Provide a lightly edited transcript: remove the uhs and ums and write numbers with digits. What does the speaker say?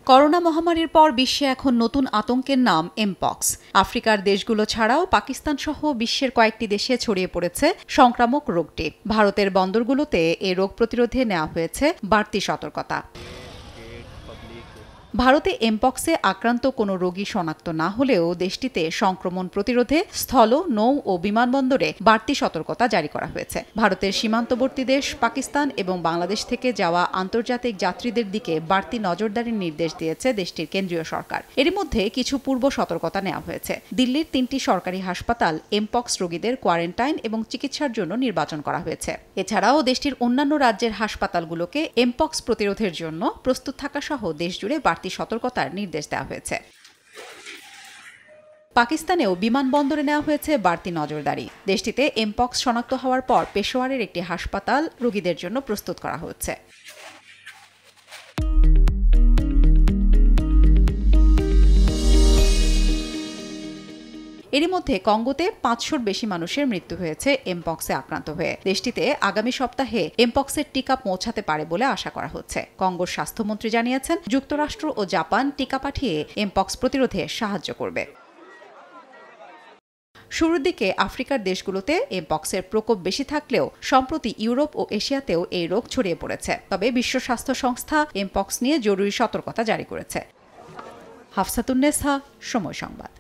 Corona মহামারীর পর বিশ্বে এখন নতুন আতঙ্কের নাম এমপক্স। আফ্রিকার দেশগুলো ছাড়াও পাকিস্তান সহ বিশ্বের কয়েকটি দেশে ছড়িয়ে পড়েছে সংক্রামক রোগটি। ভারতের বন্দরগুলোতে এই রোগ প্রতিরোধে নেওয়া হয়েছে বাড়তি সতর্কতা। ভারতে এমপক্সে আক্রান্ত কোনো রোগী শনাক্ত না হলেও দেশটিতে সংক্রমণ প্রতিরোধে স্থল, নৌ ও বিমানবন্দরে বাড়তি সতর্কতা জারি করা হয়েছে। ভারতের সীমান্তবর্তী দেশ পাকিস্তান এবং বাংলাদেশ থেকে যাওয়া আন্তর্জাতিক যাত্রীদের দিকে বাড়তি নজরদারির নির্দেশ দিয়েছে দেশটির কেন্দ্রীয় সরকার। এরই মধ্যে কিছু পূর্ব সতর্কতা নেওয়া হয়েছে। দিল্লির 3টি সরকারি হাসপাতাল এমপক্স রোগীদের কোয়ারেন্টাইন এবং চিকিৎসার জন্য নির্বাচন করা হয়েছে। এছাড়াও দেশটির অন্যান্য রাজ্যের হাসপাতালগুলোকে এমপক্স প্রতিরোধের জন্য প্রস্তুত থাকা সহ দেশজুড়ে সতর্কতার নির্দেশ দেওয়া হয়েছে। পাকিস্তানেও বিমানবন্দরে নেওয়া হয়েছে বাড়তি নজরদারি। দেশটিতে এমপক্স শনাক্ত হওয়ার পর পেশোয়ারের একটি হাসপাতাল রোগীদের জন্য প্রস্তুত করা হচ্ছে। এরই মধ্যে কঙ্গোতে 500-র বেশি মানুষের মৃত্যু হয়েছে এমপক্সে আক্রান্ত হয়ে। দেশটিতে আগামী সপ্তাহে এমপক্সের টিকা পৌঁছাতে পারে বলে আশা করা হচ্ছে। কঙ্গোর স্বাস্থ্যমন্ত্রী জানিয়েছেন, যুক্তরাষ্ট্র ও জাপান টিকা পাঠিয়ে এমপক্স প্রতিরোধে সাহায্য করবে। শুরুর দিকে আফ্রিকার দেশগুলোতে এমপক্সের প্রকোপ বেশি থাকলেও সম্প্রতি ইউরোপ ও এশিয়াতেও এই রোগ ছড়িয়ে পড়েছে। তবে বিশ্ব স্বাস্থ্য সংস্থা এমপক্স নিয়ে জরুরি সতর্কতা জারি করেছে। হাফসাতুন্নেসা, সময় সংবাদ।